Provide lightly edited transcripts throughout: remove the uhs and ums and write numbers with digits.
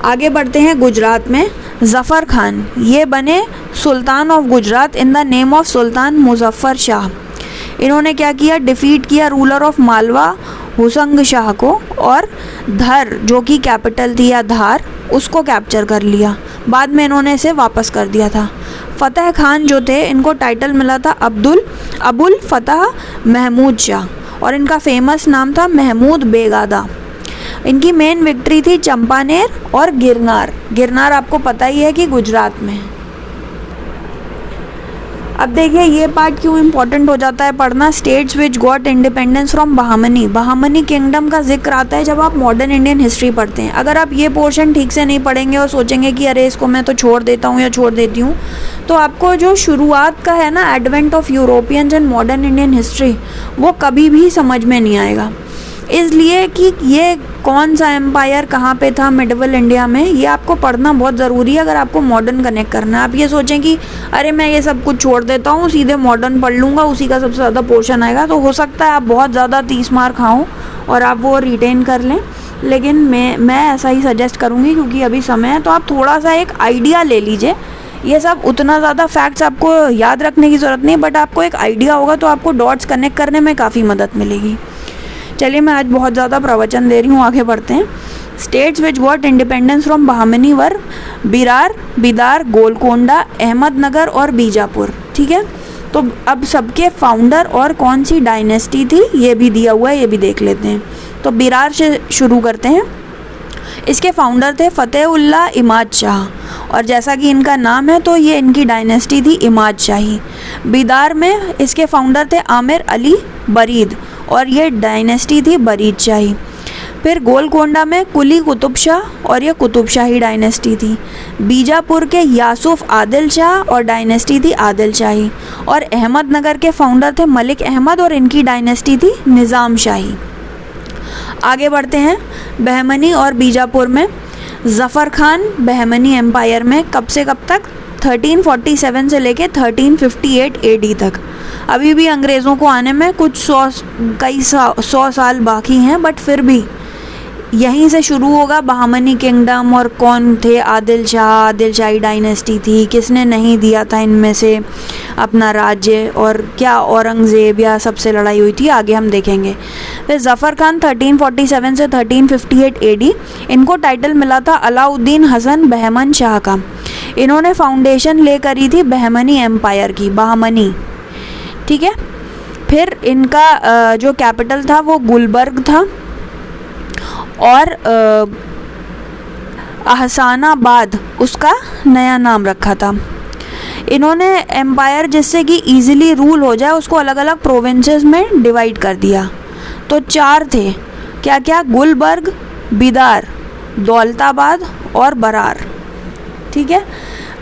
आगे बढ़ते हैं गुजरात में। ज़फ़र खान ये बने sultan of Gujarat in the name of sultan Muzaffar Shah. इन्होंने क्या किया, डिफ़ीट किया रूलर ऑफ मालवा हुसंग शाह को, और धर जो कि कैपिटल थी या धार उसको कैप्चर कर लिया। बाद में इन्होंने इसे वापस कर दिया था। फ़तेह खान जो थे इनको टाइटल मिला था अबुल फ़तह महमूद शाह, और इनका फेमस नाम था महमूद बेगादा। इनकी मेन विक्ट्री थी चंपानेर और गिरनार आपको पता ही है कि गुजरात में। अब देखिए ये पार्ट क्यों इम्पोर्टेंट हो जाता है पढ़ना। States which got independence from Bahmani kingdom का जिक्र आता है जब आप मॉडर्न इंडियन हिस्ट्री पढ़ते हैं। अगर आप ये पोर्शन ठीक से नहीं पढ़ेंगे और सोचेंगे कि अरे इसको मैं तो छोड़ देता हूँ या छोड़ देती हूँ, तो आपको जो शुरुआत का है ना, advent of Europeans and modern Indian history, वो कभी भी समझ में नहीं आएगा। इसलिए कि ये कौन सा एम्पायर कहाँ पे था मिडिवल इंडिया में, ये आपको पढ़ना बहुत ज़रूरी है अगर आपको मॉडर्न कनेक्ट करना है। आप ये सोचें कि अरे मैं ये सब कुछ छोड़ देता हूँ, सीधे मॉडर्न पढ़ लूँगा, उसी का सबसे ज़्यादा पोर्शन आएगा, तो हो सकता है आप बहुत ज़्यादा 30 मार्क खाओ और आप वो रिटेन कर लें। लेकिन मैं ऐसा ही सजेस्ट करूँगी क्योंकि अभी समय है, तो आप थोड़ा सा एक आइडिया ले लीजिए। ये सब उतना ज़्यादा फैक्ट्स आपको याद रखने की ज़रूरत नहीं, बट आपको एक आइडिया होगा तो आपको डॉट्स कनेक्ट करने में काफ़ी मदद मिलेगी। चलिए मैं आज बहुत ज़्यादा प्रवचन दे रही हूँ, आगे बढ़ते हैं। States which got independence from Bahmani were Bidar, Golconda, Ahmednagar और बीजापुर। ठीक है, तो अब सबके फाउंडर और कौन सी डायनेस्टी थी ये भी दिया हुआ है, ये भी देख लेते हैं। तो बिरार से शुरू करते हैं। इसके फाउंडर थे फ़तेहुल्लाह इमाद शाह, और जैसा कि इनका नाम है तो ये इनकी डायनेस्टी थी इमाद शाही। बिदार में इसके फाउंडर थे आमिर अली बरीद, और ये डायनेस्टी थी बरीद शाही। फिर गोलकोंडा में कुली कुतुब शाह, और ये कुतुब शाही डायनेस्टी थी। बीजापुर के यासूफ आदिल शाह, और डायनेस्टी थी आदिल शाही। और अहमदनगर के फाउंडर थे मलिक अहमद, और इनकी डायनेस्टी थी निज़ाम शाही। आगे बढ़ते हैं। बहमनी और बीजापुर में ज़फ़र खान बहमनी एम्पायर में कब से कब तक, 1347 से लेके 1358 AD तक। अभी भी अंग्रेज़ों को आने में कुछ 100 साल बाकी हैं, बट फिर भी यहीं से शुरू होगा बहामनी किंगडम। और कौन थे आदिल शाही डायनेस्टी थी, किसने नहीं दिया था इनमें से अपना राज्य, और क्या औरंगज़ेब या सबसे लड़ाई हुई थी, आगे हम देखेंगे। फिर ज़फ़र खान 1347 से 1358 AD, इनको टाइटल मिला था अलाउद्दीन हसन बहमन शाह का। इन्होंने फाउंडेशन ले करी थी बहमनी एम्पायर की, बहामनी। ठीक है, फिर इनका जो कैपिटल था वो गुलबर्ग था, और अहसानाबाद उसका नया नाम रखा था। इन्होंने एम्पायर जिससे कि ईज़िली रूल हो जाए उसको अलग अलग प्रोविंसेस में डिवाइड कर दिया। तो 4 थे, क्या क्या, गुलबर्ग, बिदार, दौलताबाद और बरार। ठीक है,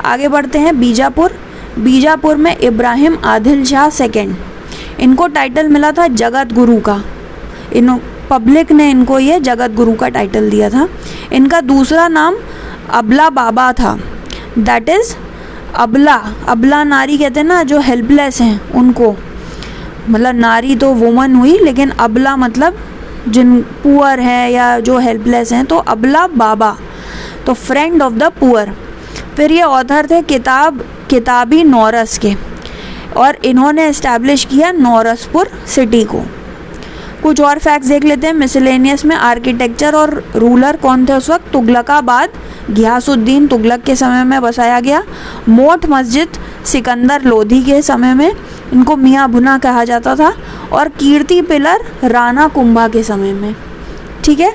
आगे बढ़ते हैं। बीजापुर में इब्राहिम आदिल शाह सेकंड, इनको टाइटल मिला था जगत गुरु का। पब्लिक ने इनको ये जगत गुरु का टाइटल दिया था। इनका दूसरा नाम अबला बाबा था, दैट इज़ अबला नारी कहते हैं ना, जो हेल्पलेस हैं उनको, मतलब नारी तो वुमन हुई, लेकिन अबला मतलब जिन पुअर है या जो हेल्पलेस हैं, तो अबला बाबा, तो फ्रेंड ऑफ द पुअर। फिर ये ऑथर थे किताबी नौरस के, और इन्होंने इस्टेब्लिश किया नौरसपुर सिटी को। कुछ और फैक्ट्स देख लेते हैं मिसलेनियस में। आर्किटेक्चर और रूलर कौन थे उस वक्त, तुगलकाबाद घियासुद्दीन तुगलक के समय में बसाया गया। मोठ मस्जिद सिकंदर लोधी के समय में, इनको मियाँ भुना कहा जाता था। और कीर्ति पिलर राणा कुंभा के समय में। ठीक है।